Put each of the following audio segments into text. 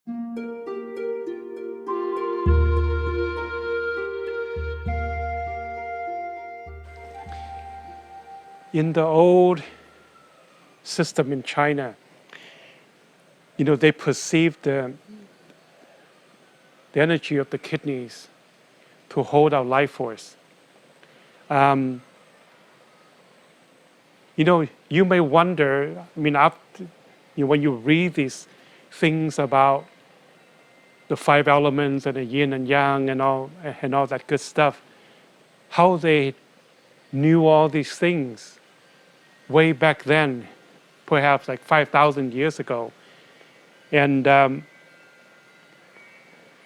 In the old system in China, they perceived the energy of the kidneys to hold our life force. You may wonder, after, when you read these things about the 5 elements and the yin and yang and all that good stuff, how they knew all these things way back then, perhaps like 5,000 years ago. And the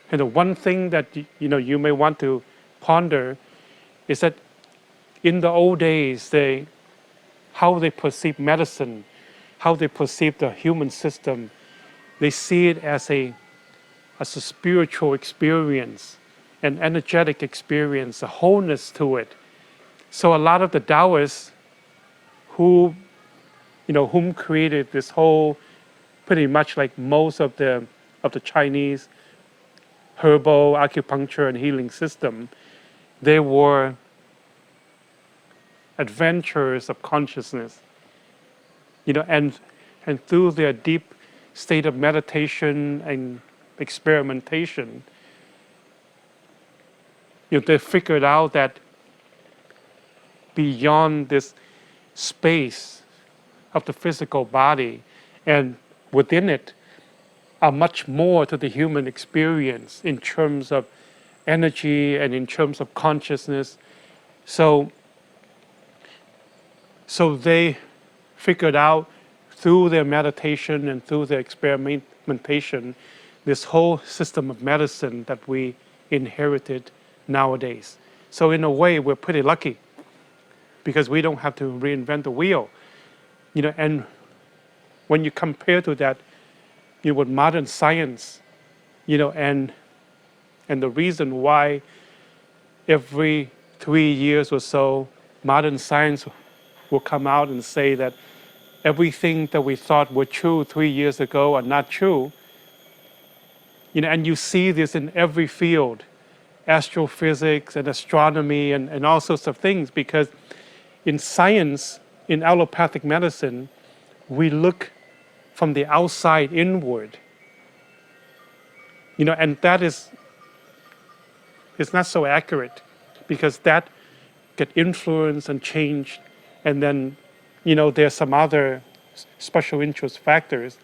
one thing that you may want to ponder is that in the old days, how they perceive medicine, how they perceive the human system, they see it as a spiritual experience, an energetic experience, a wholeness to it. So a lot of the Taoists whom created this whole, pretty much like most of the Chinese herbal, acupuncture, and healing system, they were adventurers of consciousness, and through their deep state of meditation and experimentation, they figured out that beyond this space of the physical body and within it are much more to the human experience in terms of energy and in terms of consciousness. So they figured out through their meditation and through their experimentation this whole system of medicine that we inherited nowadays. So in a way, we're pretty lucky because we don't have to reinvent the wheel. And when you compare to that, with modern science, and the reason why every 3 years or so, modern science will come out and say that everything that we thought were true 3 years ago are not true. And you see this in every field, astrophysics and astronomy and all sorts of things, because in science, in allopathic medicine, we look from the outside inward. And that is not so accurate, because that get influenced and changed, and then there's some other special interest factors.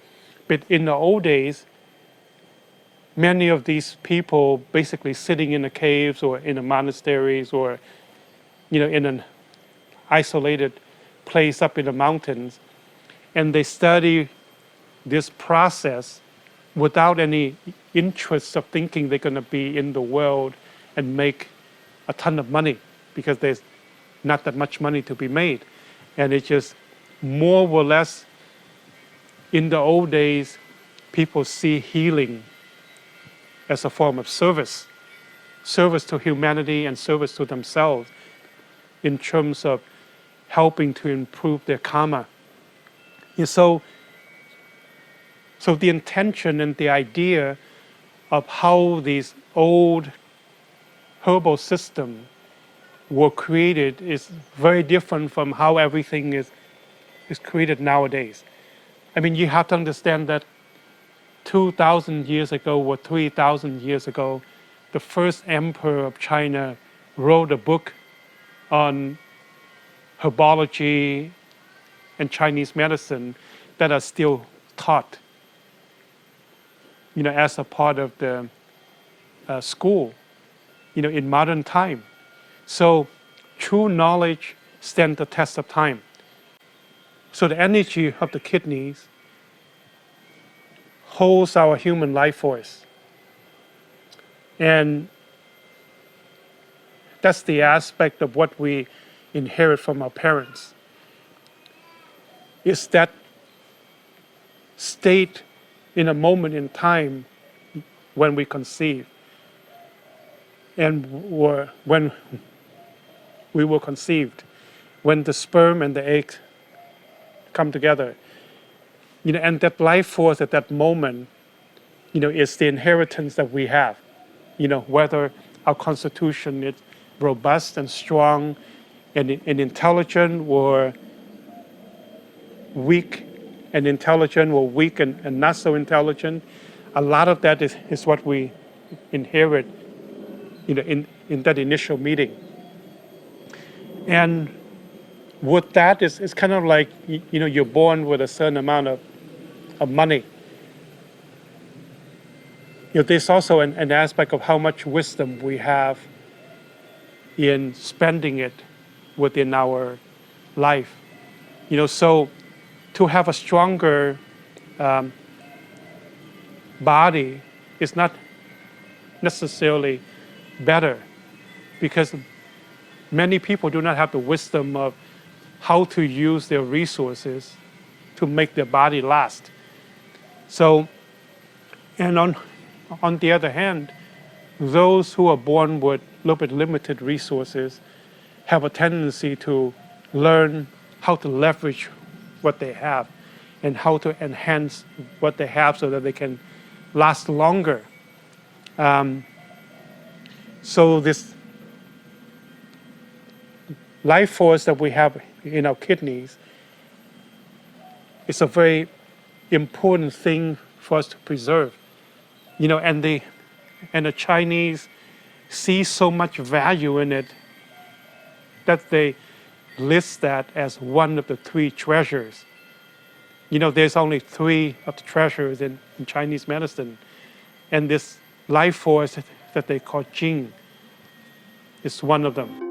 But in the old days, many of these people basically sitting in the caves or in the monasteries or in an isolated place up in the mountains, and they study this process without any interest of thinking they're going to be in the world and make a ton of money, because there's not that much money to be made. And it's just more or less, in the old days, people see healing as a form of service to humanity and service to themselves in terms of helping to improve their karma. So the intention and the idea of how these old herbal systems were created is very different from how everything is created nowadays. You have to understand that 2,000 years ago or 3,000 years ago, the first emperor of China wrote a book on herbology and Chinese medicine that are still taught, as a part of the school, in modern time. So true knowledge stands the test of time. So the energy of the kidneys holds our human life force. And that's the aspect of what we inherit from our parents. It's that state in a moment in time when we conceive and when we were conceived, when the sperm and the egg come together. And that life force at that moment is the inheritance that we have. Whether our constitution is robust and strong and intelligent, or weak and intelligent, or weak and not so intelligent. A lot of that is what we inherit in that initial meeting. And with that is kind of like, you're born with a certain amount of money. There's also an aspect of how much wisdom we have in spending it within our life. So to have a stronger body is not necessarily better, because many people do not have the wisdom of how to use their resources to make their body last. So, and on the other hand, those who are born with a little bit limited resources have a tendency to learn how to leverage what they have and how to enhance what they have so that they can last longer. So this life force that we have in our kidneys is a very important thing for us to preserve. And the Chinese see so much value in it that they list that as one of the 3 treasures. There's only 3 of the treasures in Chinese medicine, and this life force that they call Jing is one of them.